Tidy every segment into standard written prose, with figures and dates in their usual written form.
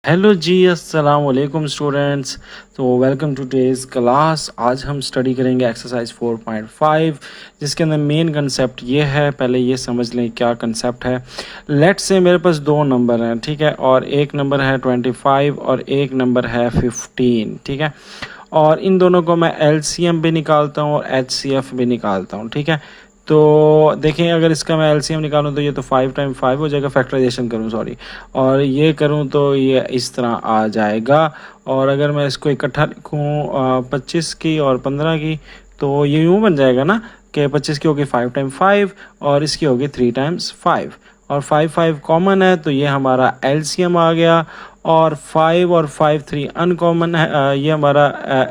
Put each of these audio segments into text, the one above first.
Hello जी, अस्सलाम वालेकुम students. तो वेलकम टू टुडेज़ क्लास। आज हम स्टडी करेंगे एक्सरसाइज 4.5, जिसके अंदर मेन कंसेप्ट ये है। पहले ये समझ लें क्या कंसेप्ट है। लेट्स से मेरे पास दो नंबर हैं, ठीक है, और एक नंबर है 25 और एक नंबर है 15, ठीक है। और इन दोनों को मैं एलसीएम भी निकालता हूँ और एचसीएफ भी निकालता हूँ, ठीक है। तो देखें, अगर इसका मैं एलसीएम निकालूं तो ये तो 5 टाइम 5 हो जाएगा, फैक्टराइजेशन करूं सॉरी, और ये करूं तो ये इस तरह आ जाएगा। और अगर मैं इसको इकट्ठा लिखूं 25 की और 15 की, तो ये यूँ बन जाएगा ना कि 25 की होगी 5 टाइम 5 और इसकी होगी 3 टाइम्स 5, और 5 5 कॉमन है तो ये हमारा एलसीएम आ गया। और 5 और 5 3 अनकॉमन है, ये हमारा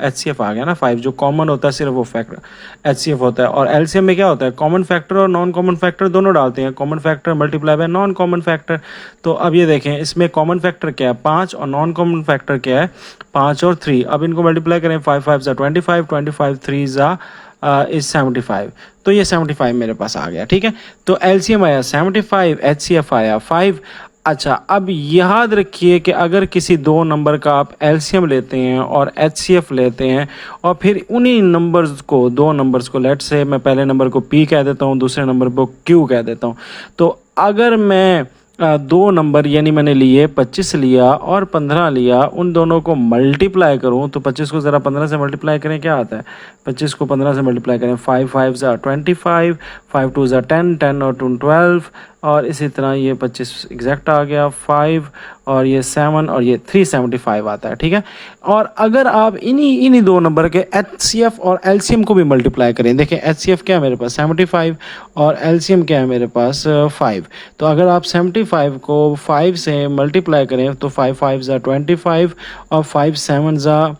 एचसीएफ आ गया ना। 5 जो कॉमन होता है सिर्फ वो फैक्टर एचसीएफ होता है। और एलसीएम में क्या होता है, कॉमन फैक्टर और नॉन कॉमन फैक्टर दोनों डालते हैं, common factor multiply by non common factor. तो अब ये देखें, इसमें कॉमन फैक्टर क्या है 5 और नॉन कॉमन फैक्टर क्या है 5 और 3। अब इनको मल्टीप्लाई करें, 5 5 ज़ा 25, 25 3 ज़ा इज 75। तो ये 75 मेरे पास आ गया, ठीक है। तो एलसीएम आया 75, एचसीएफ आया 5। अच्छा, अब याद रखिए कि अगर किसी दो नंबर का आप एलसीएम लेते हैं और एचसीएफ लेते हैं और फिर उन्हीं नंबर्स को, दो नंबर्स को, लेट से मैं पहले नंबर को पी कह देता हूँ, दूसरे नंबर को क्यू कह देता हूँ। तो अगर मैं दो नंबर यानी मैंने लिए 25 लिया और 15 लिया, उन दोनों को मल्टीप्लाई करूं तो 25 को ज़रा 15 से मल्टीप्लाई करें, क्या आता है 25 को 15 से मल्टीप्लाई करें, 5 5 ज़ा 25, 5 2 ज़ा 10, 10 और 2 12, और इसी तरह ये 25 एग्जैक्ट आ गया 5, और ये 7 और ये 375 आता है, ठीक है। और अगर आप इन्हीं दो नंबर के एचसीएफ और एलसीएम को भी मल्टीप्लाई करें, देखें एचसीएफ क्या है मेरे पास 75 और एलसीएम क्या है मेरे पास 5। तो अगर आप 75 को 5 से मल्टीप्लाई करें तो 5 5 ज़ा 25 और 5 7 ज़ा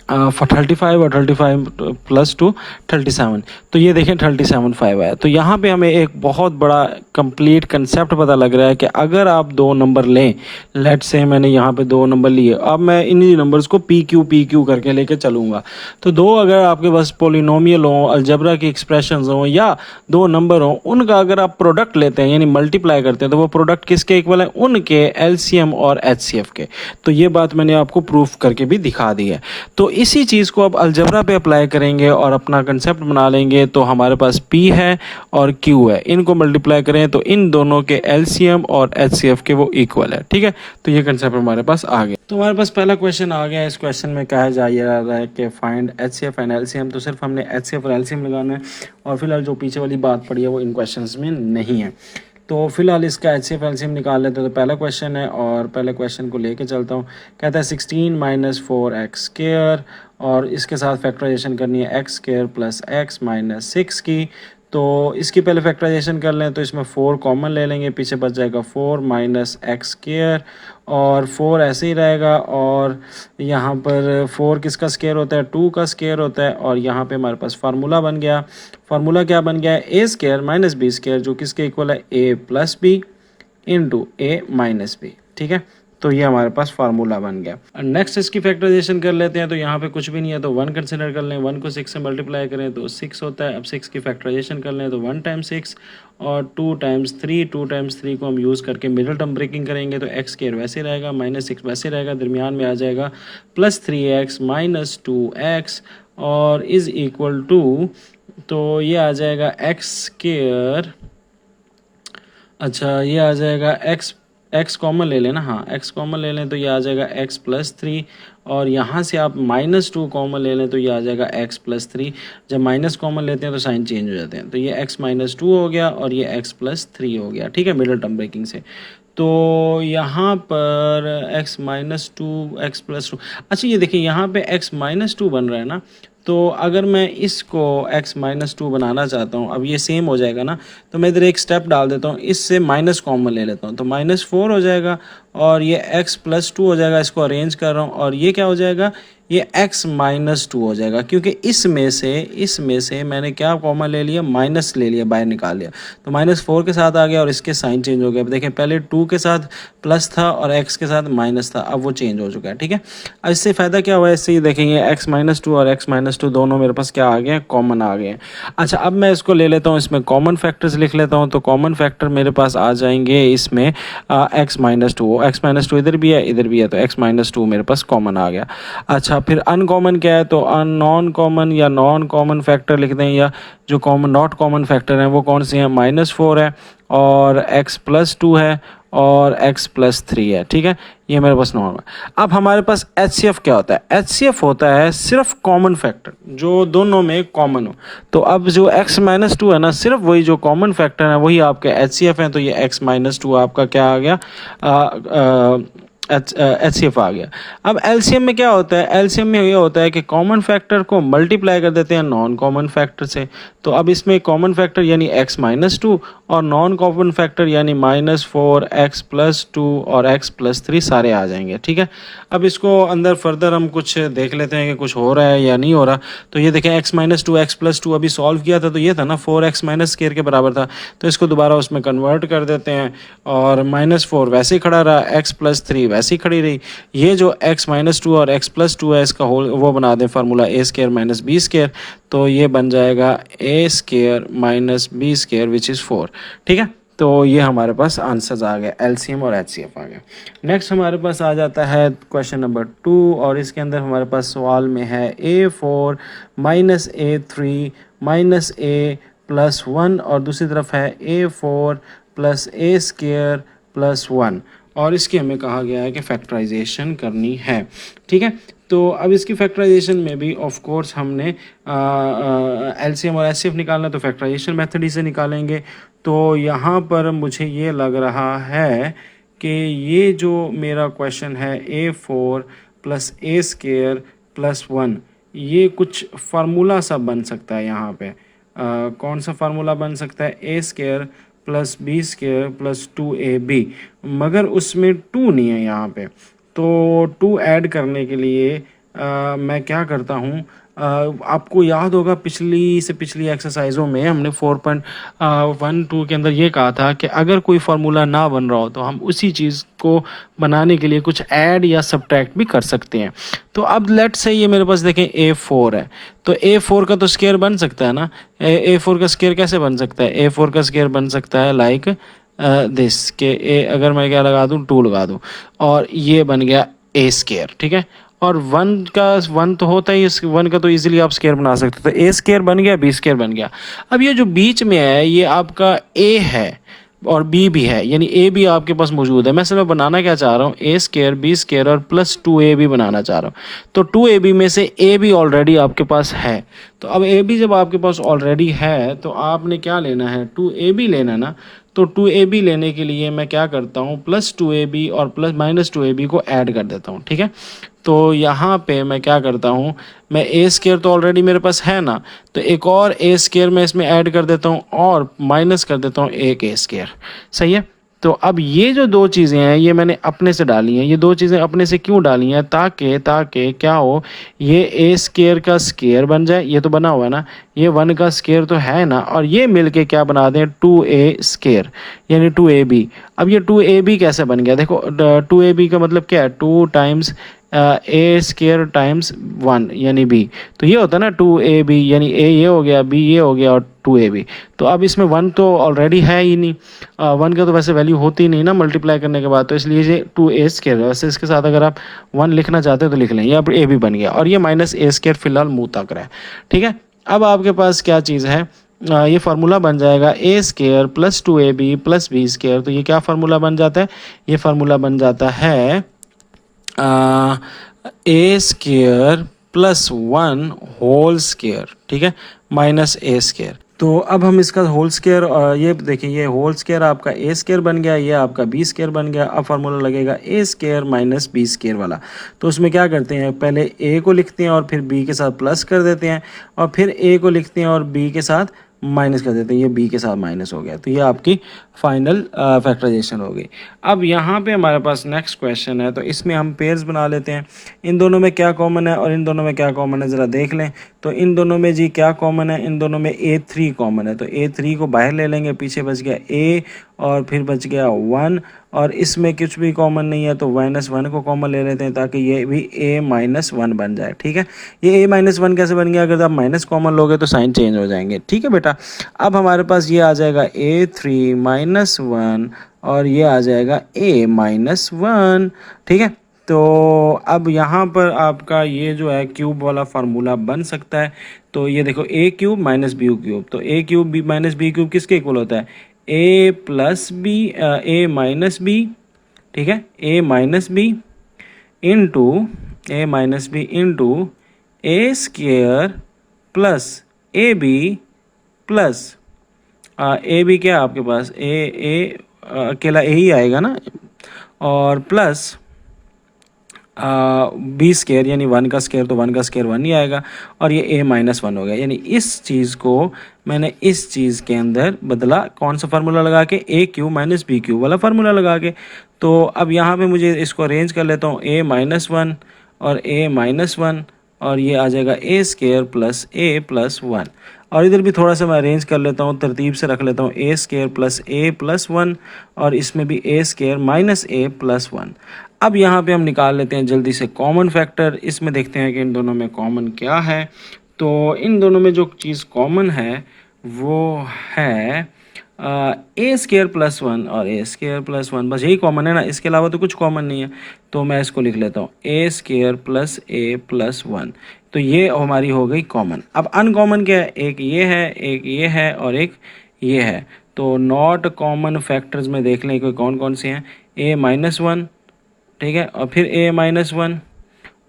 35 और 35 प्लस 2 37। तो ये देखें 37 5 आया। तो यहाँ पे हमें एक बहुत बड़ा कंप्लीट कंसेप्ट पता लग रहा है कि अगर आप दो नंबर लें, लेट से मैंने यहाँ पे दो नंबर लिए, अब मैं इन्हीं नंबर्स को पी क्यू करके लेके चलूँगा। तो दो अगर आपके पास पोलिनोमियल हो, अलजबरा की एक्सप्रेशंस हों या दो नंबर हों, उनका अगर आप प्रोडक्ट लेते हैं यानी मल्टीप्लाई करते हैं, तो वो प्रोडक्ट किसके इक्वल है, उनके एलसीएम और एचसीएफ के। तो ये बात मैंने आपको प्रूफ करके भी दिखा दी है। तो इसी चीज़ को अब अलजबरा पे अप्लाई करेंगे और अपना कंसेप्ट बना लेंगे। तो हमारे पास P है और Q है, इनको मल्टीप्लाई करें तो इन दोनों के LCM और HCF के वो इक्वल है, ठीक है। तो ये कंसेप्ट हमारे पास आ गया। तो हमारे पास पहला क्वेश्चन आ गया। इस क्वेश्चन में कहा जा रहा है कि फाइंड HCF एंड LCM। तो सिर्फ हमने HCF और LCM लगाना है, और फिलहाल जो पीछे वाली बात पड़ी है वो इन क्वेश्चन में नहीं है। तो फिलहाल इसका HCF LCM निकाल लेते हैं। तो पहला क्वेश्चन है और पहले क्वेश्चन को लेके चलता हूँ। कहता है 16 माइनस 4x स्क्वायर, और इसके साथ फैक्टराइजेशन करनी है x square plus x minus 6 की। तो इसकी पहले फैक्टराइजेशन कर लें, तो इसमें 4 कॉमन ले लेंगे, पीछे बच जाएगा 4 माइनस एक्स स्क्वायर, और 4 ऐसे ही रहेगा। और यहाँ पर 4 किसका स्क्वायर होता है, 2 का स्क्वायर होता है। और यहाँ पे हमारे पास फार्मूला बन गया। फार्मूला क्या बन गया है, ए स्क्वायर माइनस बी स्क्वायर, जो किसके इक्वल है, ए प्लस बी इंटू ए माइनस बी, ठीक है। तो ये हमारे पास फार्मूला बन गया। नेक्स्ट इसकी फैक्टराइजेशन कर लेते हैं। तो यहाँ पे कुछ भी नहीं है तो 1 कंसिडर कर लें, 1 को 6 से मल्टीप्लाई करें तो 6 होता है। अब 6 की फैक्टराइजेशन कर लें तो 1 टाइम्स 6 और 2 टाइम्स 3, 2 टाइम्स 3 को हम यूज़ करके मिडिल टर्म ब्रेकिंग करेंगे। तो एक्स स्क्वायर वैसे रहेगा, माइनस 6 वैसे रहेगा, दरमियान में आ जाएगा प्लस 3x माइनस 2x और इज़ इक्वल टू, तो ये आ जाएगा एक्स स्क्वायर, अच्छा ये आ जाएगा एक्स कॉमन ले लें ना, हाँ एक्स कॉमन ले लें तो ये आ जाएगा एक्स प्लस 3, और यहाँ से आप माइनस 2 कॉमन ले लें तो ये आ जाएगा एक्स प्लस 3। जब माइनस कॉमन लेते हैं तो साइन चेंज हो जाते हैं। तो ये एक्स माइनस 2 हो गया और ये एक्स प्लस 3 हो गया, ठीक है, मिडिल टर्म ब्रेकिंग से। तो यहाँ पर x माइनस 2 एक्स प्लस 2, अच्छा ये देखिए यहाँ पे x माइनस 2 बन रहा है ना। तो अगर मैं इसको x माइनस 2 बनाना चाहता हूँ, अब ये सेम हो जाएगा ना, तो मैं इधर एक स्टेप डाल देता हूँ, इससे माइनस कॉमन ले लेता हूँ तो माइनस 4 हो जाएगा, और ये x प्लस 2 हो जाएगा, इसको अरेंज कर रहा हूँ, और ये क्या हो जाएगा, ये x माइनस 2 हो जाएगा, क्योंकि इसमें से मैंने क्या कॉमन ले लिया, माइनस ले लिया, बाहर निकाल लिया, तो -4 के साथ आ गया और इसके साइन चेंज हो गया। अब देखें पहले 2 के साथ प्लस था और x के साथ माइनस था, अब वो चेंज हो चुका है। ठीक है, अब इससे फ़ायदा क्या हुआ है, इससे देखेंगे x माइनस 2 और x माइनस 2 दोनों मेरे पास क्या आ गए हैं, कॉमन आ गए हैं। अच्छा, अब मैं इसको ले लेता हूँ, इसमें कॉमन फैक्टर्स लिख लेता हूँ, तो कॉमन फैक्टर मेरे पास आ जाएंगे इसमें x माइनस 2, x माइनस 2 इधर भी है इधर भी है, तो x माइनस 2 मेरे पास कॉमन आ गया। अच्छा, फिर अनकॉमन क्या है, तो नॉन कॉमन या नॉन कॉमन फैक्टर लिख दें, या जो कॉमन नॉट कॉमन फैक्टर हैं वो कौन से हैं, -4 है और x प्लस 2 है और x प्लस 3 है। ठीक है, ये मेरे पास नॉर्मल। अब हमारे पास HCF क्या होता है, HCF होता है सिर्फ कॉमन फैक्टर जो दोनों में कॉमन हो। तो अब जो x माइनस 2 है ना, सिर्फ वही जो कॉमन फैक्टर है वही आपके HCF हैं, तो ये x माइनस 2 आपका क्या आ गया, HCF आ गया। अब LCM में क्या होता है, LCM में ये होता है कि कॉमन फैक्टर को मल्टीप्लाई कर देते हैं नॉन कॉमन फैक्टर से। तो अब इसमें कॉमन फैक्टर यानी x माइनस 2 और नॉन कॉमन फैक्टर यानी -4, x प्लस 2 और x प्लस 3 सारे आ जाएंगे। ठीक है, अब इसको अंदर फर्दर हम कुछ देख लेते हैं कि कुछ हो रहा है या नहीं हो रहा। तो ये देखें x माइनस 2 x प्लस 2 अभी सॉल्व किया था, तो ये था ना 4x माइनस स्केयर के बराबर था, तो इसको दोबारा उसमें कन्वर्ट कर देते हैं, और -4 वैसे ही खड़ा रहा, x प्लस 3 वैसे ही खड़ी रही। ये जो x माइनस 2 और x प्लस 2 है, इसका होल वो बना दें formula a square minus b square, तो ये बन जाएगा a square minus b square which is 4। ठीक है, तो ये हमारे पास आंसर्स आ गए, LCM और HCF आ गए। नेक्स्ट हमारे पास आ जाता है क्वेश्चन नंबर 2, और इसके अंदर हमारे पास सवाल में है A4 minus A3 minus A plus 1, और दूसरी तरफ है A4 plus A square plus 1, और इसकी हमें कहा गया है कि फैक्टराइजेशन करनी है। ठीक है, तो अब इसकी फैक्टराइजेशन में भी ऑफ कोर्स हमने LCM और HCF निकालना, तो फैक्टराइजेशन मेथड ही से निकालेंगे। तो यहाँ पर मुझे ये लग रहा है कि ये जो मेरा क्वेश्चन है A4 plus A square plus 1, ये कुछ फार्मूला सा बन सकता है यहाँ पे। कौन सा फार्मूला बन सकता है, A square plus B square plus 2AB, मगर उसमें 2 नहीं है यहाँ पे। तो 2 ऐड करने के लिए मैं क्या करता हूँ, आपको याद होगा पिछली एक्सरसाइजों में हमने 4.12 के अंदर ये कहा था कि अगर कोई फार्मूला ना बन रहा हो तो हम उसी चीज़ को बनाने के लिए कुछ ऐड या सब्ट्रैक्ट भी कर सकते हैं। तो अब लेट से ये मेरे पास देखें A4 है, तो A4 का तो स्केयर बन सकता है ना, A4 का स्केयर कैसे बन सकता है, A4 का स्केयर बन सकता है लाइक दिस के अगर मैं क्या लगा दूँ, 2 लगा दूँ, और ये बन गया A स्केयर। ठीक है, और 1 तो होता ही, इस 1 का तो इजीली आप स्केयर बना सकते हो, तो A स्केयर बन गया, B स्केयर बन गया। अब ये जो बीच में है ये आपका A है और B भी है, यानी A भी आपके पास मौजूद है। मैं सिर्फ बनाना क्या चाह रहा हूँ, A स्केयर B स्केयर और प्लस 2AB बनाना चाह रहा हूँ। तो 2AB में से A भी ऑलरेडी आपके पास है, तो अब A भी जब आपके पास ऑलरेडी है तो आपने क्या लेना है, 2AB लेना ना। तो 2AB लेने के लिए मैं क्या करता हूँ, प्लस 2AB और प्लस माइनस 2AB को ऐड कर देता हूँ। ठीक है, तो यहाँ पे मैं क्या करता हूँ, मैं A स्केयर तो ऑलरेडी मेरे पास है ना, तो एक और A स्केयर मैं इसमें ऐड कर देता हूँ और माइनस कर देता हूँ एक A स्केयर। सही है, तो अब ये जो 2 चीज़ें हैं ये मैंने अपने से डाली हैं। ये 2 चीज़ें अपने से क्यों डाली हैं, ताकि क्या हो, ये A स्केयर का स्केयर बन जाए, ये तो बना हुआ है ना, ये 1 का स्केयर तो है ना, और ये मिलके क्या बना दें, 2A स्केयर यानी 2AB। अब ये 2AB कैसे बन गया, देखो 2AB का मतलब क्या है, 2 टाइम्स A स्केयर टाइम्स 1 यानी B, तो ये होता है ना 2AB, यानी A ये हो गया, B ये हो गया और 2AB। तो अब इसमें 1 तो ऑलरेडी है ही नहीं, 1 का तो वैसे वैल्यू होती ही नहीं ना मल्टीप्लाई करने के बाद, तो इसलिए ये 2A स्केयर, वैसे इसके साथ अगर आप 1 लिखना चाहते हो तो लिख लें, ये अब AB बन गया, और ये माइनस A स्केयर फिलहाल मुँह तक रहा है। ठीक है, अब आपके पास क्या चीज़ है, ये फार्मूला बन जाएगा A square plus 2AB plus B square. तो ये क्या फार्मूला बन जाता है, ये फार्मूला बन जाता है A square plus 1 whole square, ठीक है, माइनस A स्केयर। तो अब हम इसका होल स्केयर, ये देखिए ये होल स्केयर आपका A स्केयर बन गया, ये आपका B स्केयर बन गया। अब फार्मूला लगेगा A square minus B square वाला। तो उसमें क्या करते हैं, पहले A को लिखते हैं और फिर B के साथ प्लस कर देते हैं, और फिर A को लिखते हैं और B के साथ माइनस कर देते हैं, ये b के साथ माइनस हो गया। तो ये आपकी फाइनल फैक्टराइजेशन हो गई। अब यहाँ पे हमारे पास नेक्स्ट क्वेश्चन है, तो इसमें हम पेयर्स बना लेते हैं। इन दोनों में क्या कॉमन है और इन दोनों में क्या कॉमन है ज़रा देख लें। तो इन दोनों में जी क्या कॉमन है, इन दोनों में a3 कॉमन है, तो a3 को बाहर ले लेंगे, पीछे बच गया a और फिर बच गया 1, और इसमें कुछ भी कॉमन नहीं है तो -1 को कॉमन ले लेते हैं ताकि ये भी a-1 बन जाए। ठीक है, ये a-1 कैसे बन गया, अगर आप माइनस कॉमन लोगे तो साइन चेंज हो जाएंगे। ठीक है बेटा, अब हमारे पास ये आ जाएगा a3 -1 और ये आ जाएगा a-1। ठीक है, तो अब यहाँ पर आपका ये जो है क्यूब वाला फार्मूला बन सकता है। तो ये देखो a cube minus B cube, तो a cube B minus B cube किसके इक्वल होता है, a plus B, a minus B, ठीक है, a minus B into A square plus A B plus A B क्या है आपके पास, ए अकेला ए ही आएगा ना, और प्लस बी स्केयर यानी 1 का स्केयर, तो 1 का स्केयर 1 ही आएगा, और ये a-1 हो गया। यानी इस चीज़ को मैंने इस चीज़ के अंदर बदला, कौन सा फार्मूला लगा के, a cube minus B cube वाला फार्मूला लगा के। तो अब यहाँ पे मुझे इसको अरेंज कर लेता हूँ, a-1 और a-1, और ये आ जाएगा a square plus a plus 1, और इधर भी थोड़ा सा मैं अरेंज कर लेता हूँ, तरतीब से रख लेता हूँ, a square plus a plus 1, और इसमें भी a square minus a plus 1। अब यहाँ पे हम निकाल लेते हैं जल्दी से कॉमन फैक्टर, इसमें देखते हैं कि इन दोनों में कॉमन क्या है। तो इन दोनों में जो चीज़ कॉमन है वो है ए स्केयर प्लस 1 और ए स्केयर प्लस 1, बस यही कॉमन है ना, इसके अलावा तो कुछ कॉमन नहीं है। तो मैं इसको लिख लेता हूँ ए स्केयर प्लस ए प्लस 1, तो ये हमारी हो गई कॉमन। अब अनकॉमन क्या है, एक ये है, एक ये है और एक ये है। तो नॉट कॉमन फैक्टर्स में देख लें कोई कौन कौन से हैं, a-1, ठीक है, और फिर a-1,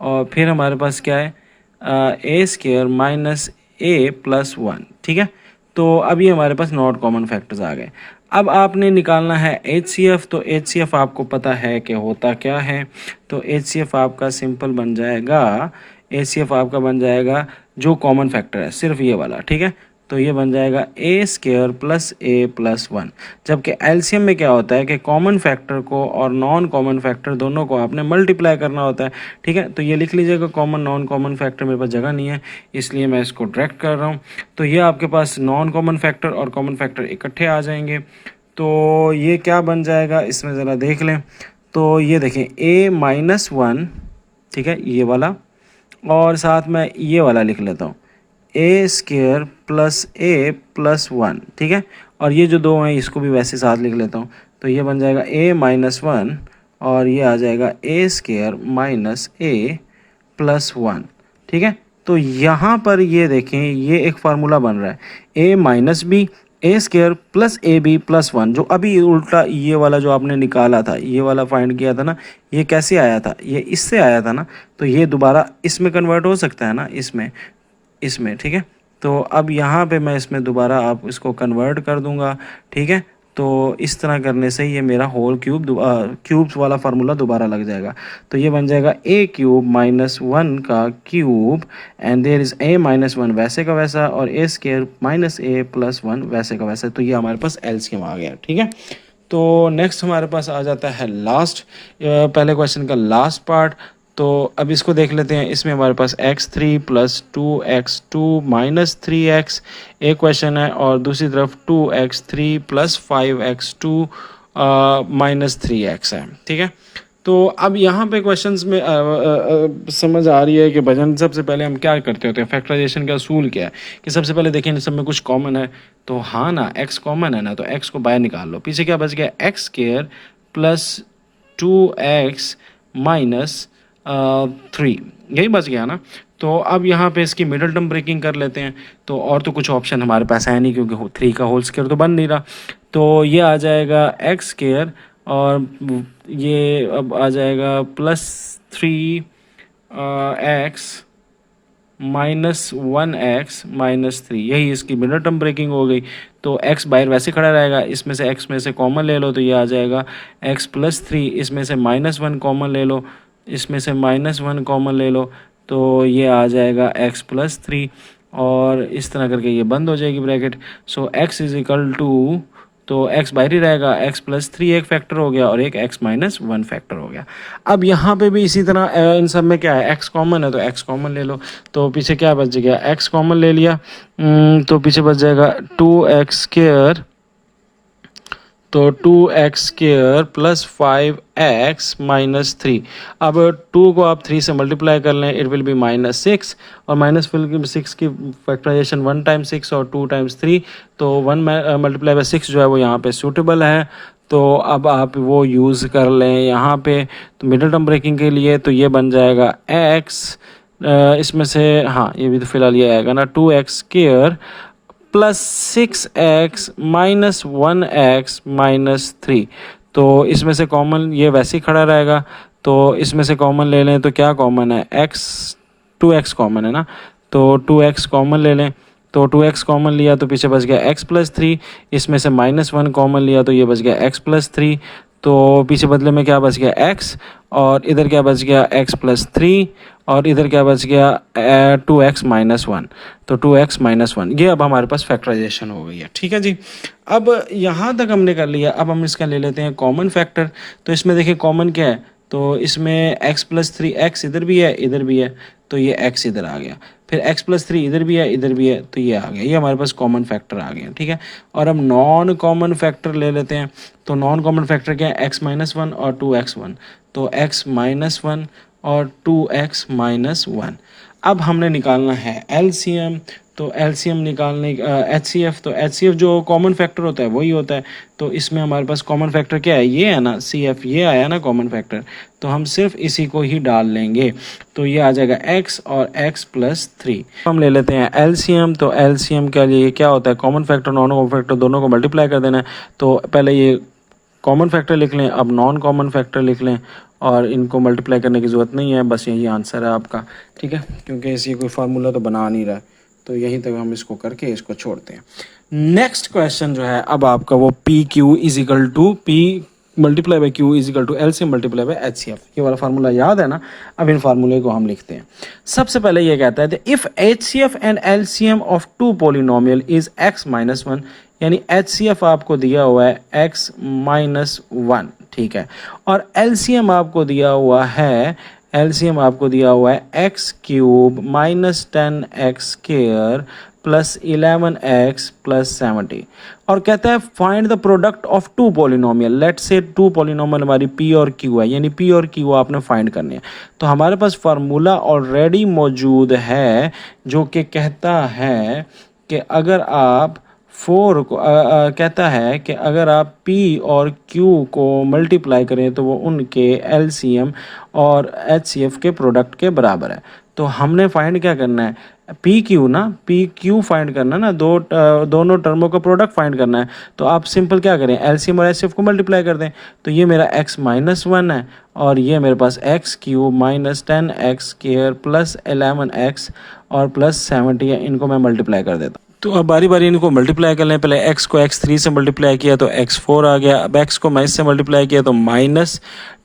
और फिर हमारे पास क्या है, ए स्केयर माइनस ए प्लस 1। ठीक है, तो अभी हमारे पास नॉट कॉमन फैक्टर्स आ गए। अब आपने निकालना है HCF, तो HCF आपको पता है कि होता क्या है। तो HCF आपका सिंपल बन जाएगा, HCF आपका बन जाएगा जो कॉमन फैक्टर है सिर्फ ये वाला। ठीक है, तो ये बन जाएगा ए स्केयर प्लस ए प्लस 1। जबकि एलसीएम में क्या होता है कि कॉमन फैक्टर को और नॉन कॉमन फैक्टर दोनों को आपने मल्टीप्लाई करना होता है। ठीक है, तो ये लिख लीजिएगा, कॉमन नॉन कॉमन फैक्टर मेरे पास जगह नहीं है इसलिए मैं इसको डायरेक्ट कर रहा हूँ। तो ये आपके पास नॉन कॉमन फैक्टर और कॉमन फैक्टर इकट्ठे आ जाएंगे। तो ये क्या बन जाएगा, इसमें ज़रा देख लें। तो ये देखें a-1, ठीक है, ये वाला, और साथ में ये वाला लिख लेता हूँ ए स्केयर प्लस ए प्लस 1। ठीक है, और ये जो दो हैं इसको भी वैसे साथ लिख लेता हूँ। तो ये बन जाएगा a-1 और ये आ जाएगा ए स्केयर माइनस ए प्लस 1। ठीक है, तो यहाँ पर ये देखें, ये एक फार्मूला बन रहा है a minus B A square plus A B plus 1, जो अभी उल्टा ये वाला जो आपने निकाला था, ये वाला फाइंड किया था ना, ये कैसे आया था, ये इससे आया था ना, तो ये दोबारा इसमें कन्वर्ट हो सकता है ना, इसमें। ठीक है, तो अब यहाँ पे मैं इसमें दोबारा आप इसको कन्वर्ट कर दूंगा। ठीक है, तो इस तरह करने से ये मेरा होल क्यूब्स वाला फार्मूला दोबारा लग जाएगा। तो ये बन जाएगा a क्यूब माइनस 1 का cube and there is a-1 वैसे का वैसा और a square minus a plus 1 वैसे का वैसा। तो ये हमारे पास एलसीएम आ गया। ठीक है, तो नेक्स्ट हमारे पास आ जाता है लास्ट, पहले क्वेश्चन का लास्ट पार्ट। तो अब इसको देख लेते हैं। इसमें हमारे पास x3 plus 2x2 minus 3x एक क्वेश्चन है, और दूसरी तरफ 2x3 plus 5x2 minus 3x है। ठीक है, तो अब यहाँ पे क्वेश्चंस में समझ आ रही है कि भजन, सबसे पहले हम क्या करते होते हैं, फैक्टराइजेशन का असूल क्या है कि सबसे पहले देखें इन सब में कुछ कॉमन है। तो हाँ ना, x कॉमन है ना, तो x को बाहर निकाल लो। पीछे क्या बच गया, x square plus 2x minus 3, यही बच गया ना। तो अब यहाँ पे इसकी मिडल टर्म ब्रेकिंग कर लेते हैं। तो और तो कुछ ऑप्शन हमारे पास है नहीं क्योंकि 3 का होल स्क्वायर तो बन नहीं रहा। तो ये आ जाएगा एक्स स्क्वायर और ये अब आ जाएगा plus 3x minus 1x minus 3, यही इसकी मिडल टर्म ब्रेकिंग हो गई। तो x बाहर वैसे खड़ा रहेगा, इसमें से x में से कॉमन ले लो तो ये आ जाएगा x प्लस 3, इसमें से -1 कॉमन ले लो, इसमें से -1 कॉमन ले लो तो ये आ जाएगा x प्लस 3। और इस तरह करके ये बंद हो जाएगी bracket. So x is equal to, तो x बाहर ही रहेगा, x प्लस 3 एक फैक्टर हो गया और एक x माइनस 1 फैक्टर हो गया। अब यहाँ पे भी इसी तरह इन सब में क्या है, x कॉमन है तो x कॉमन ले लो, तो पीछे क्या बच गया, x कॉमन ले लिया, तो पीछे बच जाएगा 2x स्क्वायर, तो 2x square plus 5x minus 3। अब 2 को आप 3 से मल्टीप्लाई कर लें, इट विल बी -6, और -6 की फैक्टराइजेशन 1 टाइम्स 6 और 2 टाइम्स 3, तो 1 मल्टीप्लाई बाई 6 जो है वो यहाँ पे सूटेबल है। तो अब आप वो यूज़ कर लें यहाँ पे, तो मिडिल टर्म ब्रेकिंग के लिए तो ये बन जाएगा x, इसमें से हाँ ये भी तो फिलहाल ये आएगा ना, 2x square plus 6x minus 1x minus 3। तो इसमें से कॉमन ये वैसे ही खड़ा रहेगा, तो इसमें से कॉमन ले लें तो क्या कॉमन है, x, 2x कॉमन है ना, तो 2x कॉमन ले लें, तो 2x कॉमन लिया तो पीछे बच गया x प्लस 3, इसमें से -1 कॉमन लिया तो ये बच गया x प्लस 3, तो पीछे बदले में क्या बच गया x, और इधर क्या बच गया x प्लस 3, और इधर क्या बच गया 2x माइनस 1, तो 2x माइनस 1, ये अब हमारे पास फैक्टराइजेशन हो गई है। ठीक है जी, अब यहाँ तक हमने कर लिया, अब हम इसका ले लेते हैं कॉमन फैक्टर। तो इसमें देखिए कॉमन क्या है, तो इसमें x प्लस 3, x इधर भी है इधर भी है, तो ये x इधर आ गया, फिर x प्लस 3 इधर भी है इधर भी है, तो ये आ गया, ये हमारे पास कॉमन फैक्टर आ गया। ठीक है, और हम नॉन कॉमन फैक्टर ले लेते हैं। तो नॉन कॉमन फैक्टर क्या है, x माइनस 1 और 2x1, तो x माइनस 1 और 2x माइनस 1। अब हमने निकालना है LCM, तो LCM निकालने HCF, तो HCF जो कॉमन फैक्टर होता है वही होता है, तो इसमें हमारे पास कॉमन फैक्टर क्या है, ये है ना CF, ये आया ना कॉमन फैक्टर, तो हम सिर्फ इसी को ही डाल लेंगे, तो ये आ जाएगा x और x प्लस 3। हम ले लेते हैं LCM, तो LCM के लिए क्या होता है, common factor non common factor दोनों को मल्टीप्लाई कर देना है। तो पहले ये कॉमन फैक्टर लिख लें, अब नॉन कॉमन फैक्टर लिख लें, और इनको मल्टीप्लाई करने की ज़रूरत नहीं है, बस यही आंसर है आपका। ठीक है, क्योंकि इसी कोई फार्मूला तो बना नहीं रहा है, तो यहीं तक हम इसको करके इसको छोड़ते हैं। नेक्स्ट क्वेश्चन जो है अब आपका वो P Q is equal to P multiply by Q is equal to L C multiply by H C F, ये वाला फार्मूला याद है ना। अब इन फार्मूले को हम लिखते हैं। सबसे पहले ये कहता है if H C F and L C M of two polynomial is X minus 1, यानी एच सी एफ आपको दिया हुआ है एक्स माइनस 1, ठीक है, और एल सी एम आपको दिया हुआ है, एलसीएम आपको दिया हुआ है X cube minus 10x square plus 11x plus 70, और कहता है find the product of two polynomial. Let say two polynomial हमारी p और q है, यानी p और q आपने फाइंड करनी है। तो हमारे पास फार्मूला ऑलरेडी मौजूद है जो कि कहता है कि अगर आप 4 को कहता है कि अगर आप P और Q को मल्टीप्लाई करें तो वो उनके LCM और HCF के प्रोडक्ट के बराबर है। तो हमने फाइंड क्या करना है, PQ ना, PQ फाइंड करना है ना, दोनों टर्मों का प्रोडक्ट फाइंड करना है। तो आप सिंपल क्या करें, LCM और HCF को मल्टीप्लाई कर दें, तो ये मेरा x माइनस 1 है, और ये मेरे पास x cube minus 10x square plus 11x और प्लस 70 है, इनको मैं मल्टीप्लाई कर देता हूँ। तो अब बारी बारी इनको मल्टीप्लाई कर लें। पहले x को x3 से मल्टीप्लाई किया तो x4 आ गया, अब x को मैं इससे मल्टीप्लाई किया तो माइनस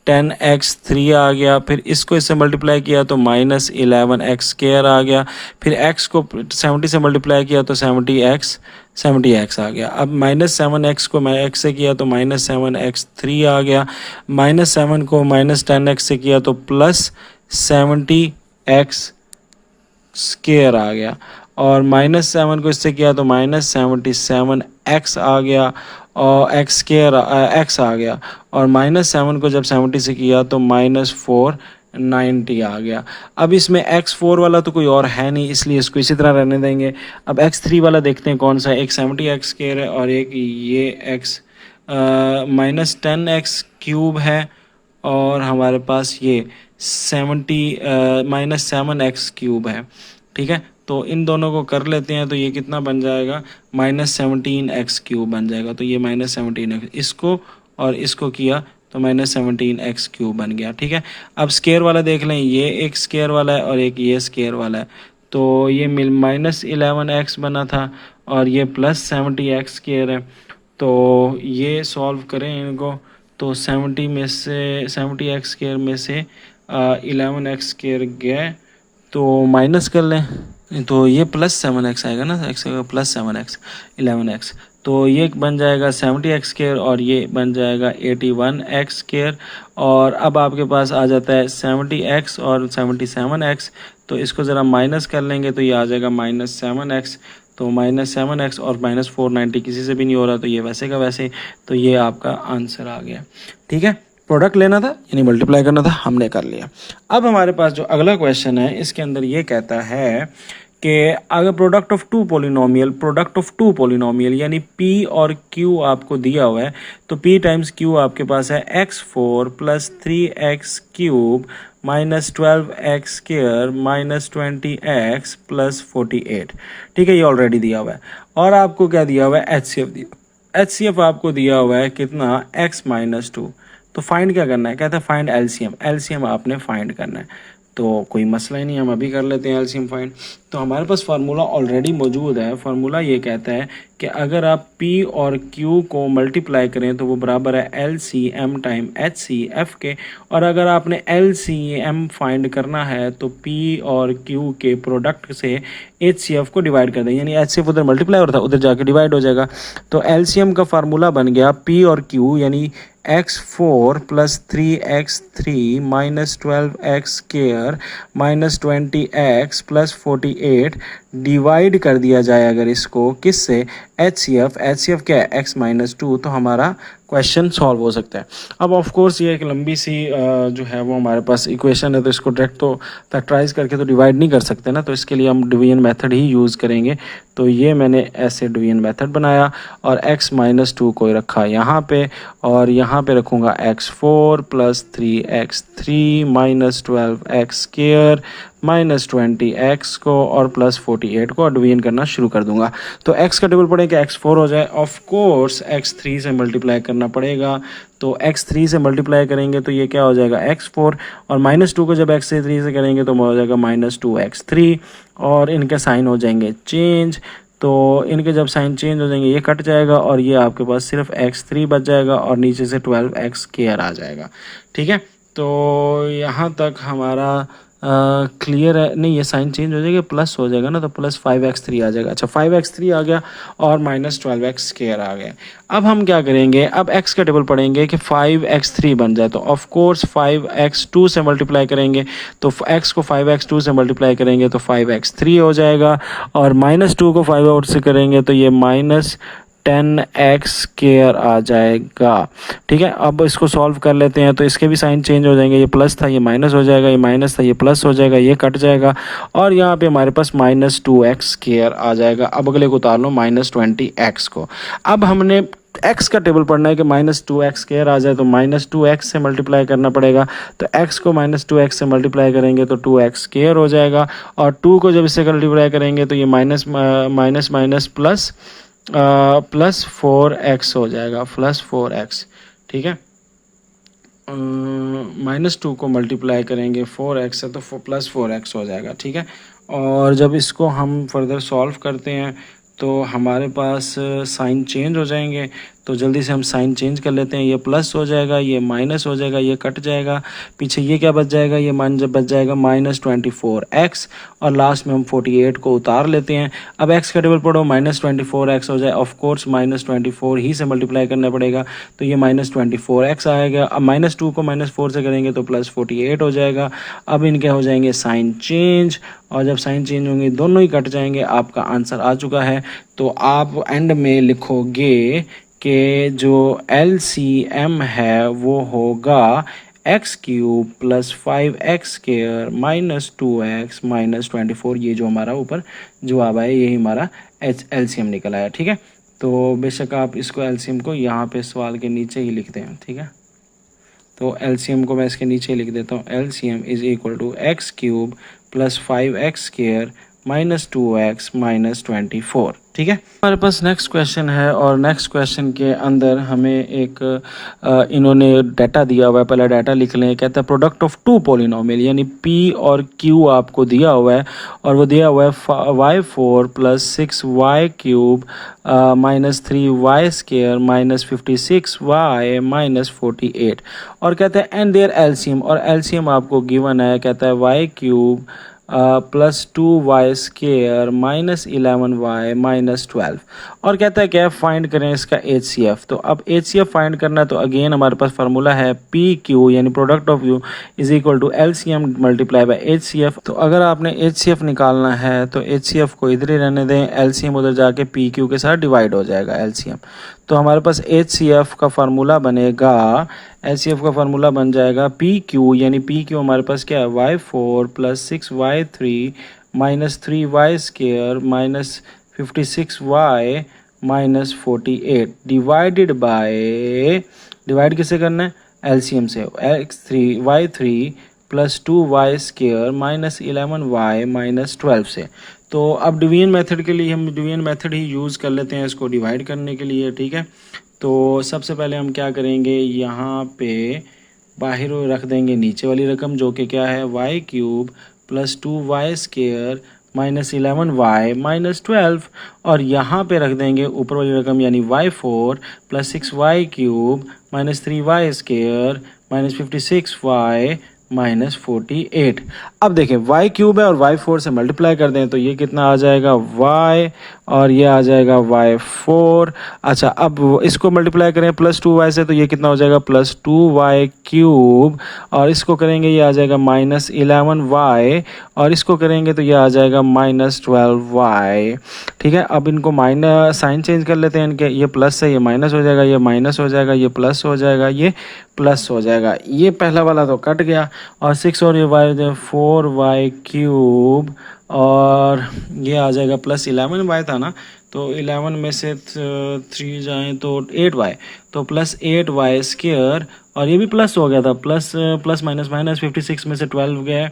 10x3 आ गया, फिर इसको इससे मल्टीप्लाई किया तो माइनस 11x स्क्र आ गया, फिर x को 70 से मल्टीप्लाई किया तो 70x आ गया। अब -7x को मैं x से किया तो -7x3 आ गया, -7 को -10x से किया तो प्लस 70x स्क्र आ गया, और -7 को इससे किया तो -77x आ गया, और x आ गया, और -7 को जब 70 से किया तो -490 आ गया। अब इसमें x4 वाला तो कोई और है नहीं, इसलिए इसको इसी तरह रहने देंगे। अब x3 वाला देखते हैं कौन सा है, एक 70x स्क्र है और एक ये x -10x क्यूब है, और हमारे पास ये 7x क्यूब है। ठीक है, तो इन दोनों को कर लेते हैं, तो ये कितना बन जाएगा, -17x क्यूब बन जाएगा। तो ये -17x, इसको और इसको किया तो -17x क्यूब बन गया। ठीक है, अब स्क्वायर वाला देख लें, ये एक स्क्वायर वाला है और एक ये स्क्वायर वाला है, तो ये -11x बना था और ये +70x स्क्वायर है। तो ये सॉल्व करें इनको, तो 70 में से 70x स्क्वायर में से 11x स्क्वायर गए, तो माइनस कर लें, तो ये प्लस 7x आएगा ना, x प्लस 7x 11x, तो ये बन जाएगा 70x स्क्वायर और ये बन जाएगा 81x स्क्वायर। और अब आपके पास आ जाता है 70x और 77x, तो इसको ज़रा माइनस कर लेंगे तो ये आ जाएगा -7x। तो -7x और -490 किसी से भी नहीं हो रहा, तो ये वैसे का वैसे, तो ये आपका आंसर आ गया। ठीक है, प्रोडक्ट लेना था यानी मल्टीप्लाई करना था, हमने कर लिया। अब हमारे पास जो अगला क्वेश्चन है इसके अंदर ये कहता है कि अगर प्रोडक्ट ऑफ टू पोलिनोमियल यानी p और q आपको दिया हुआ है, तो p टाइम्स q आपके पास है x4 plus 3x cube minus 12x square minus 20x plus 48। ठीक है, ये ऑलरेडी दिया हुआ है। और आपको क्या दिया हुआ है, एच सी एफ आपको दिया हुआ है कितना, x-2। तो फाइंड क्या करना है, कहता है फाइंड एलसीएम आपने फाइंड करना है। तो कोई मसला ही नहीं, हम अभी कर लेते हैं एलसीएम फाइंड। तो हमारे पास फार्मूला ऑलरेडी मौजूद है। फार्मूला ये कहता है कि अगर आप p और q को मल्टीप्लाई करें तो वो बराबर है LCM टाइम HCF के। और अगर आपने LCM फाइंड करना है तो p और q के प्रोडक्ट से HCF को डिवाइड कर दें, यानी HCF उधर मल्टीप्लाई होता है, उधर जाके डिवाइड हो जाएगा। तो LCM का फार्मूला बन गया p और q यानी x4 plus 3x3 minus 12x square minus 20x plus 48 divide कर दिया जाए अगर इसको किससे, एच सी एफ क्या है x-2, तो हमारा क्वेश्चन सॉल्व हो सकता है। अब ऑफ कोर्स ये एक लंबी सी जो है वो हमारे पास इक्वेशन है, तो इसको डायरेक्ट तो फैक्टराइज करके तो डिवाइड नहीं कर सकते ना, तो इसके लिए हम डिवीजन मेथड ही यूज़ करेंगे। तो ये मैंने ऐसे डिवीजन मेथड बनाया और x-2 को रखा यहाँ पे, और यहाँ पे रखूँगा x4 plus 3x3 minus 12x square minus 20x को और प्लस 48 को डिवीजन करना शुरू कर दूंगा। तो x का टेबल पड़े कि x4 हो जाए, ऑफ कोर्स x3 से मल्टीप्लाई करना पड़ेगा। तो x3 से मल्टीप्लाई करेंगे तो ये क्या हो जाएगा x4, और -2 को जब x3 से करेंगे तो हो जाएगा -2x3, और इनके साइन हो जाएंगे चेंज। तो इनके जब साइन चेंज हो जाएंगे ये कट जाएगा और ये आपके पास सिर्फ x3 बच जाएगा और नीचे से 12x स्क्वायर आ जाएगा। ठीक है, तो यहाँ तक हमारा क्लियर है। नहीं, ये साइन चेंज हो जाएगा, प्लस हो जाएगा ना, तो प्लस 5x3 आ जाएगा। अच्छा, 5x3 आ गया और माइनस 12x स्क्वायर आ गया। अब हम क्या करेंगे, अब x का टेबल पढ़ेंगे कि 5x3 बन जाए, तो ऑफ कोर्स 5x2 से मल्टीप्लाई करेंगे, तो x को 5x2 से मल्टीप्लाई करेंगे तो 5x3 हो जाएगा, और -2 को 5 आउट से करेंगे तो ये -10x स्क्वायर आ जाएगा। ठीक है, अब इसको सॉल्व कर लेते हैं, तो इसके भी साइन चेंज हो जाएंगे, ये प्लस था ये माइनस हो जाएगा, ये माइनस था ये प्लस हो जाएगा, ये कट जाएगा, और यहाँ पे हमारे पास -2x स्क्वायर आ जाएगा। अब अगले को उतार लो -20x को। अब हमने x का टेबल पढ़ना है कि -2x स्क्वायर आ जाए, तो -2x से मल्टीप्लाई करना पड़ेगा। तो x को -2x से मल्टीप्लाई करेंगे तो 2x स्क्वायर हो जाएगा, और 2 को जब इससे मल्टीप्लाई करेंगे तो ये minus minus minus plus plus 4x हो जाएगा, प्लस 4x। ठीक है, -2 को मल्टीप्लाई करेंगे 4x से तो प्लस 4x हो जाएगा। ठीक है, और जब इसको हम फर्दर सॉल्व करते हैं तो हमारे पास साइन चेंज हो जाएंगे, तो जल्दी से हम साइन चेंज कर लेते हैं। ये प्लस हो जाएगा, ये माइनस हो जाएगा, ये कट जाएगा, पीछे ये क्या बच जाएगा, ये बच जाएगा -24x, और लास्ट में हम 48 को उतार लेते हैं। अब x का टेबल पढ़ो, -24x हो जाए, ऑफ कोर्स -24 ही से मल्टीप्लाई करना पड़ेगा, तो ये -24x आएगा। अब -2 को -4 से करेंगे तो +48 हो जाएगा। अब इनके हो जाएंगे साइन चेंज, और जब साइन चेंज होंगे दोनों ही कट जाएंगे। आपका आंसर आ चुका है। तो आप एंड में लिखोगे कि जो LCM है वो होगा x³ प्लस 5x square minus 2x minus 24। ये जो हमारा ऊपर जवाब आया यही हमारा LCM निकल आया। ठीक है, तो बेशक आप इसको LCM को यहाँ पे सवाल के नीचे ही लिखते हैं। ठीक है, तो LCM को मैं इसके नीचे लिख देता हूँ, LCM is equal to x³ प्लस 5x square minus 2x minus 24। ठीक है, हमारे पास नेक्स्ट क्वेश्चन है, और नेक्स्ट क्वेश्चन के अंदर हमें एक इन्होंने डाटा दिया हुआ है। पहले डाटा लिख लें। कहता है प्रोडक्ट ऑफ टू पोलिनोमियल यानी p और q आपको दिया हुआ है, और वो दिया हुआ है y4 plus 6y cube minus 3y square minus 56y minus 48, और कहते हैं एंड देयर LCM, और LCM आपको गिवन है। कहता है y³ plus 2y² minus 11y minus 12। और कहता है क्या, फाइंड करें इसका HCF। तो अब HCF फाइंड करना है तो अगेन हमारे पास फार्मूला है PQ यानी product of you is equal to LCM multiply by HCF। तो अगर आपने HCF निकालना है तो HCF को इधर ही रहने दें, LCM उधर जाके PQ के साथ डिवाइड हो जाएगा LCM। तो हमारे पास HCF का फार्मूला बनेगा, HCF का फार्मूला बन जाएगा PQ यानी PQ हमारे पास क्या है, y4 plus 6y3 minus 3y² minus 56y minus 48 divided by, divide किसे करना है, LCM से, y3 plus 2y² minus 11y minus 12 से। तो अब डिवीजन मेथड के लिए हम डिवीजन मेथड ही यूज़ कर लेते हैं इसको डिवाइड करने के लिए, ठीक है। तो सबसे पहले हम क्या करेंगे, यहाँ पे बाहर रख देंगे नीचे वाली रकम जो कि क्या है, y³ plus 2y² minus 11y minus 12, और यहाँ पे रख देंगे ऊपर वाली रकम यानी y4 plus 6y³ minus 3y² minus 56y minus 48। अब देखें y³ है और y4 से मल्टीप्लाई कर दें तो ये कितना आ जाएगा, y, और ये आ जाएगा y4। अच्छा, अब इसको मल्टीप्लाई करें प्लस 2y से तो ये कितना हो जाएगा, प्लस 2y³, और इसको करेंगे ये आ जाएगा माइनस 11y, और इसको करेंगे तो ये आ जाएगा माइनस 12y। ठीक है, अब इनको माइनस साइन चेंज कर लेते हैं इनके, ये प्लस से ये माइनस हो जाएगा, ये माइनस हो जाएगा, ये प्लस हो जाएगा, ये प्लस हो जाएगा। ये पहला वाला तो कट गया, और 6 और ये y 4y³, और ये आ जाएगा प्लस 11y था ना, तो 11 में से 3 जाएँ तो 8y, तो प्लस 8y², और ये भी प्लस हो गया था, प्लस प्लस माइनस माइनस 56 में से 12 गया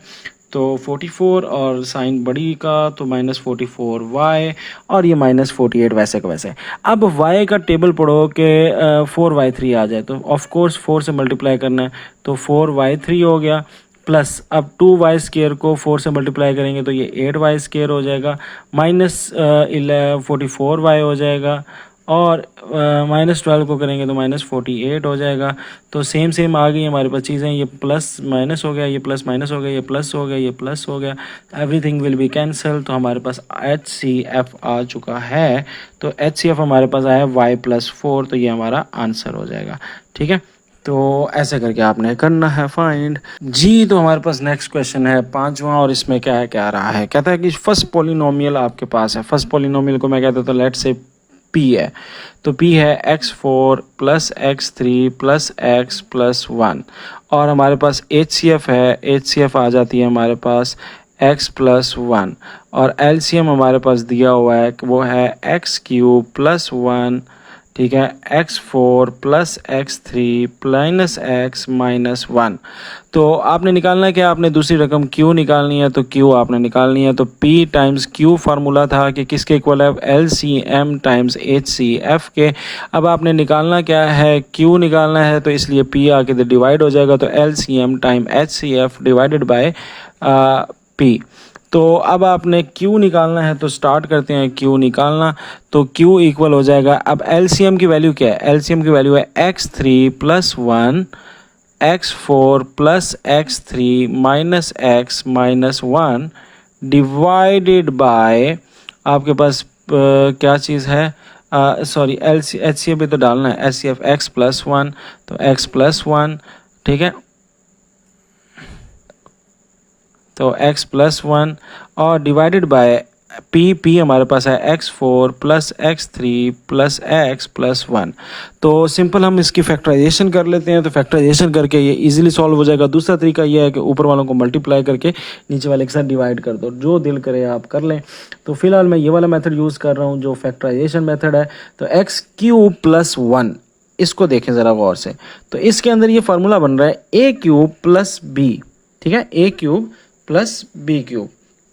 तो 44, और साइन बड़ी का तो माइनस 44y, और ये माइनस 48 वैसे का वैसे। अब y का टेबल पढ़ो कि 4y3 आ जाए तो ऑफ कोर्स 4 से मल्टीप्लाई करना है, तो 4y3 हो गया, प्लस अब 2y² को 4 से मल्टीप्लाई करेंगे तो ये 8y² हो जाएगा, माइनस 44y हो जाएगा, और माइनस 12 को करेंगे तो माइनस 48 हो जाएगा। तो सेम सेम आ गई हमारे पास चीज़ें, ये प्लस माइनस हो गया, ये प्लस माइनस हो गया, ये प्लस हो गया, ये प्लस हो गया, एवरीथिंग विल बी कैंसल। तो हमारे पास HCF आ चुका है, तो HCF हमारे पास आया y+4, तो ये हमारा आंसर हो जाएगा। ठीक है, तो ऐसे करके आपने करना है फाइंड जी। तो हमारे पास नेक्स्ट क्वेश्चन है 5वां, और इसमें क्या है, क्या रहा है, कहता है कि फर्स्ट पॉलिनोमियल आपके पास है। फर्स्ट पॉलिनोमियल को मैं कहता हूँ तो लेट से P है, तो P है x4 plus x3 plus x plus 1, और हमारे पास HCF है, HCF आ जाती है हमारे पास x प्लस 1, और LCM हमारे पास दिया हुआ है वो है x³ प्लस 1, ठीक है, x4 plus x3 minus x minus 1। तो आपने निकालना है क्या, आपने दूसरी रकम q निकालनी है, तो q आपने निकालनी है, तो p टाइम्स q फार्मूला था कि किसके इक्वल है, LCM टाइम्स HCF के। अब आपने निकालना क्या है, q निकालना है, तो इसलिए p आके डिवाइड हो जाएगा, तो LCM time HCF divided by p। तो अब आपने Q निकालना है, तो स्टार्ट करते हैं Q निकालना, तो Q इक्वल हो जाएगा, अब LCM की वैल्यू क्या है, LCM की वैल्यू है x3 plus 1, x4 plus x3 minus x minus 1 divided by, आपके पास क्या चीज़ है, सॉरी HCF भी तो डालना है, HCF x प्लस 1, तो x प्लस 1, ठीक है, तो x प्लस 1, और डिवाइडेड बाय p हमारे पास है x4 plus x3 plus x plus 1। तो सिंपल हम इसकी फैक्टराइजेशन कर लेते हैं, तो फैक्टराइजेशन करके ये इजीली सॉल्व हो जाएगा। दूसरा तरीका ये है कि ऊपर वालों को मल्टीप्लाई करके नीचे वाले के साथ डिवाइड कर दो, जो दिल करे आप कर लें। तो फिलहाल मैं ये वाला मेथड यूज़ कर रहा हूँ जो फैक्टराइजेशन मेथड है। तो x³ प्लस 1, इसको देखें ज़रा गौर से, तो इसके अंदर ये फार्मूला बन रहा है a³ प्लस b, ठीक है, a³ प्लस b³।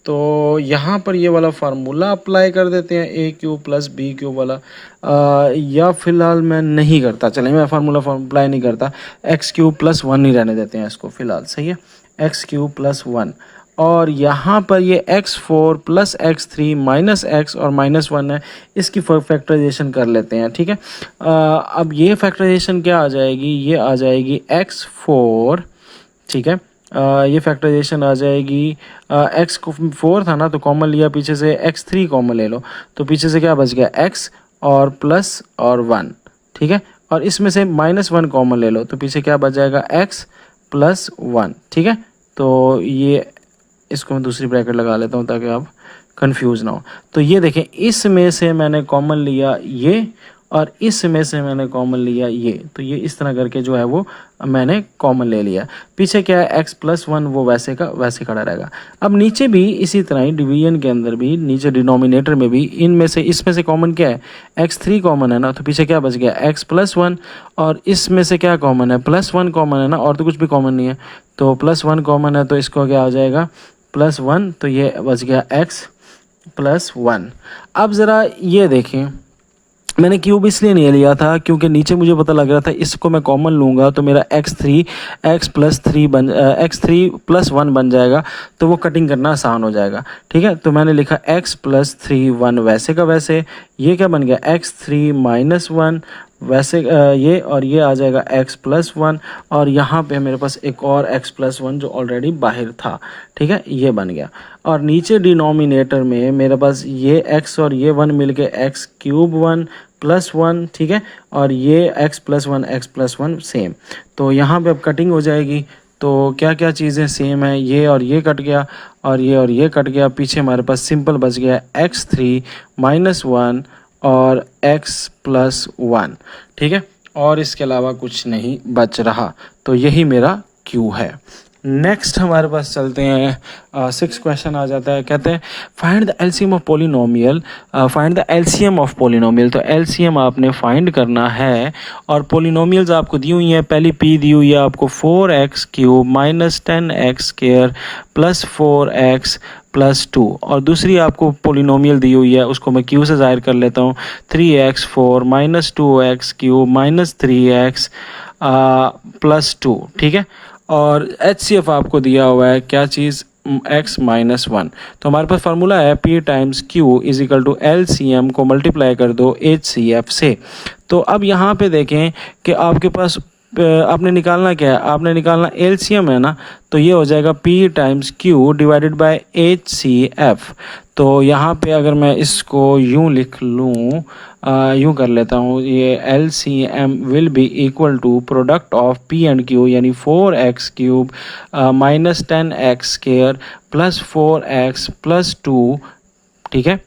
तो यहाँ पर ये वाला फार्मूला अप्लाई कर देते हैं a³ प्लस b³ वाला, या फिलहाल मैं नहीं करता, चलिए मैं फार्मूला अप्लाई नहीं करता, x³ प्लस 1 ही रहने देते हैं इसको फिलहाल, सही है, x³ प्लस 1, और यहाँ पर ये x4 plus x3 minus x और माइनस 1 है, इसकी फैक्टराइजेशन कर लेते हैं, ठीक है। अब ये फैक्टराइजेशन क्या आ जाएगी, ये आ जाएगी x4, ठीक है, ये फैक्टराइजेशन आ जाएगी, एक्स को 4 था ना तो कॉमन लिया पीछे से, x3 कॉमन ले लो तो पीछे से क्या बच गया x और प्लस और 1, ठीक है। और इसमें से -1 कॉमन ले लो तो पीछे क्या बच जाएगा x प्लस 1, ठीक है। तो ये इसको मैं दूसरी ब्रैकेट लगा लेता हूँ ताकि आप कंफ्यूज ना हो। तो ये देखें, इसमें से मैंने कॉमन लिया ये और इसमें से मैंने कॉमन लिया ये, तो ये इस तरह करके जो है वो मैंने कॉमन ले लिया। पीछे क्या है x+1, वो वैसे का वैसे खड़ा रहेगा। अब नीचे भी इसी तरह ही डिवीजन के अंदर भी नीचे डिनोमिनेटर में भी इनमें से इसमें से कॉमन क्या है, x3 कॉमन है ना, तो पीछे क्या बच गया x+1 और इसमें से क्या कॉमन है, +1 कॉमन है ना, और तो कुछ भी कॉमन नहीं है। तो +1 कॉमन है तो इसको क्या हो जाएगा +1, तो ये बच गया x+1। अब ज़रा ये देखें, मैंने क्यूब इसलिए नहीं लिया था क्योंकि नीचे मुझे पता लग रहा था इसको मैं कॉमन लूँगा तो मेरा x3 + 1 बन जाएगा, तो वो कटिंग करना आसान हो जाएगा, ठीक है। तो मैंने लिखा x+3 1 वैसे का वैसे, ये क्या बन गया x3 - 1 वैसे, ये और ये आ जाएगा x+1 और यहाँ पे मेरे पास एक और x+1 जो ऑलरेडी बाहर था, ठीक है, ये बन गया। और नीचे डिनोमिनेटर में मेरे पास ये x और ये 1 मिलके x³ 1 + 1, ठीक है, और ये x+1 सेम। तो यहाँ पे अब कटिंग हो जाएगी, तो क्या क्या चीज़ें सेम है, ये और ये कट गया और ये कट गया। पीछे हमारे पास सिंपल बच गया x3 - 1 और x+1, ठीक है, और इसके अलावा कुछ नहीं बच रहा। तो यही मेरा Q है। नेक्स्ट हमारे पास चलते हैं, 6 क्वेश्चन आ जाता है, कहते हैं find the LCM of polynomial, find the LCM of polynomial. तो एलसीएम आपने फाइंड करना है और पोलिनोमियल्स आपको दी हुई हैं। पहली पी दी हुई है आपको 4x³ - 10x² + 4x + 2, और दूसरी आपको पोलिनोमियल दी हुई है, उसको मैं क्यू से ज़ाहिर कर लेता हूँ, 3x4 - 2x³ - 3x + 2, ठीक है। और HCF आपको दिया हुआ है क्या चीज़, x - 1। तो हमारे पास फार्मूला है P × Q = LCM को मल्टीप्लाई कर दो HCF से। तो अब यहाँ पे देखें कि आपके पास आपने निकालना क्या है, आपने निकालना LCM है ना, तो ये हो जाएगा P × Q / HCF। तो यहाँ पे अगर मैं इसको यूँ लिख लूँ, यूँ कर लेता हूँ, ये LCM will be equal to product of P and Q, यानी 4x³ - 10x² + 4x + 2, ठीक है।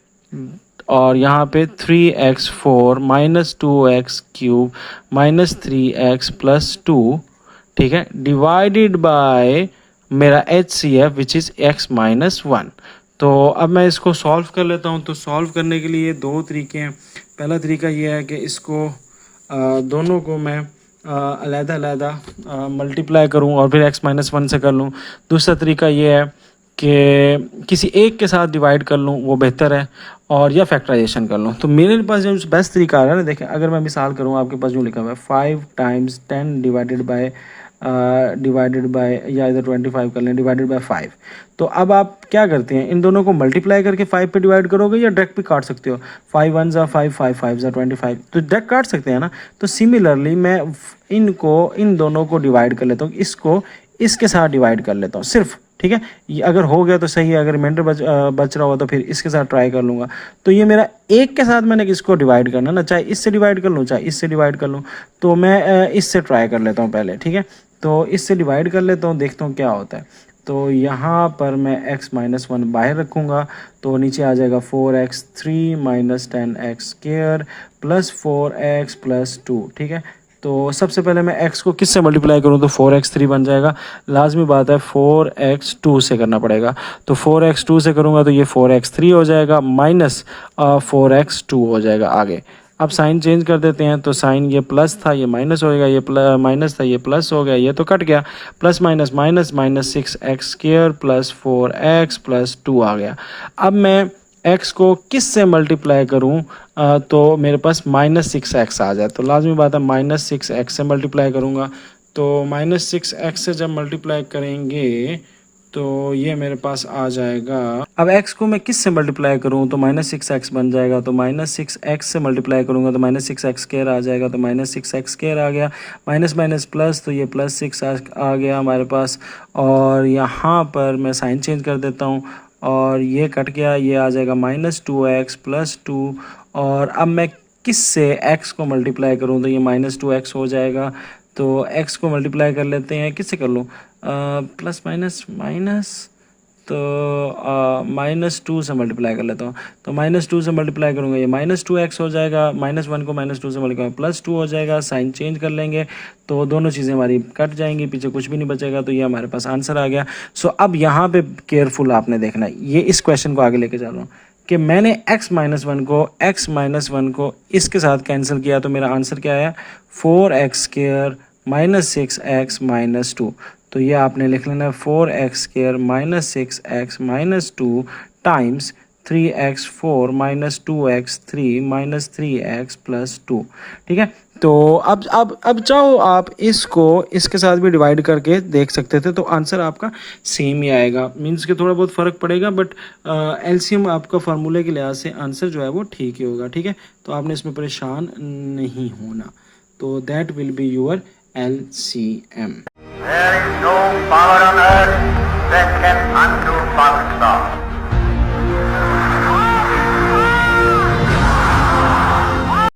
और यहाँ पे 3x4 - 2x³ - 3x + 2, ठीक है, डिवाइडेड बाय मेरा HCF विच इज़ x - 1। तो अब मैं इसको सॉल्व कर लेता हूँ। तो सॉल्व करने के लिए दो तरीके हैं। पहला तरीका ये है कि इसको दोनों को मैं अलग-अलग मल्टीप्लाई करूँ और फिर x - 1 से कर लूँ। दूसरा तरीका ये है कि किसी एक के साथ डिवाइड कर लूँ, वो बेहतर है, और या फैक्टराइजेशन कर लूँ। तो मेरे पास जो बेस्ट तरीका आ रहा है ना, देखें, अगर मैं मिसाल करूँ, आपके पास जो लिखा हुआ है 5 × 10 डिवाइडेड बाय या इधर 25 कर लें, डिवाइडेड बाय 5। तो अब आप क्या करते हैं, इन दोनों को मल्टीप्लाई करके 5 पे डिवाइड करोगे या डायरेक्ट भी काट सकते हो। 5 1 = 5, 5 5 = 25, तो डायरेक्ट काट सकते हैं ना। तो सिमिलरली मैं इन दोनों को डिवाइड कर लेता हूँ, इसको इसके साथ डिवाइड कर लेता हूँ सिर्फ, ठीक है। ये अगर हो गया तो सही है, अगर रिमाइंडर बच रहा हो तो फिर इसके साथ ट्राई कर लूँगा। तो ये मेरा एक के साथ मैंने किसको डिवाइड करना ना, चाहे इससे डिवाइड कर लूँ चाहे इससे डिवाइड कर लूँ। तो मैं इससे ट्राई कर लेता हूँ पहले, ठीक है। तो इससे डिवाइड कर लेता हूँ, देखता हूँ क्या होता है। तो यहाँ पर मैं x - 1 बाहर रखूँगा, तो नीचे आ जाएगा 4x3 - 10x² + 4x + 2, ठीक है। तो सबसे पहले मैं x को किस से मल्टीप्लाई करूँ, तो 4x3 बन जाएगा। लाजमी बात है 4x2 से करना पड़ेगा, तो 4x2 से करूँगा तो ये 4x3 हो जाएगा माइनस 4x2 हो जाएगा आगे। अब साइन चेंज कर देते हैं, तो साइन ये प्लस था ये माइनस होएगा, ये माइनस था ये प्लस हो गया, ये तो कट गया, plus minus minus minus 6x² + 4x + 2 आ गया। अब मैं x को किस से मल्टीप्लाई करूं, तो मेरे पास -6x आ जाए। तो लाजमी बात है -6x से मल्टीप्लाई करूंगा। तो -6x से जब मल्टीप्लाई करेंगे तो ये मेरे पास आ जाएगा। अब x को मैं किस से मल्टीप्लाई करूँ तो -6x बन जाएगा, तो -6x से मल्टीप्लाई करूँगा तो -6x स्क्वायर आ जाएगा, तो -6x स्क्वायर आ गया, माइनस माइनस प्लस, तो ये +6 आ गया हमारे पास। और यहाँ पर मैं साइन चेंज कर देता हूँ और ये कट गया, ये आ जाएगा -2x + 2। और अब मैं किस से x को मल्टीप्लाई करूँ तो ये -2x हो जाएगा। तो x को मल्टीप्लाई कर लेते हैं, किससे कर लूँ, प्लस माइनस माइनस, तो -2 से मल्टीप्लाई कर लेता हूँ। तो -2 से मल्टीप्लाई करूँगा ये -2x हो जाएगा, -1 को -2 से मल्टीप्लाई +2 हो जाएगा। साइन चेंज कर लेंगे तो दोनों चीज़ें हमारी कट जाएंगी, पीछे कुछ भी नहीं बचेगा। तो ये हमारे पास आंसर आ गया। सो अब यहाँ पे केयरफुल आपने देखना है, ये इस क्वेश्चन को आगे लेके जा रहा हूँ कि मैंने x-1 को इसके साथ कैंसिल किया, तो मेरा आंसर क्या आया, 4x² -6x -2। तो ये आपने लिख लेना है 4x² -6x -2 times 3x4 -2x3 -3x + 2। ठीक है, तो अब चाहो आप इसको इसके साथ भी डिवाइड करके देख सकते थे, तो आंसर आपका सेम ही आएगा। मीन्स कि थोड़ा बहुत फ़र्क पड़ेगा, बट एलसीएम आपका फार्मूले के लिहाज से आंसर जो है वो ठीक ही होगा। ठीक है, तो आपने इसमें परेशान नहीं होना। तो that will be your LCM. There is no power on earth that can undo Pakistan.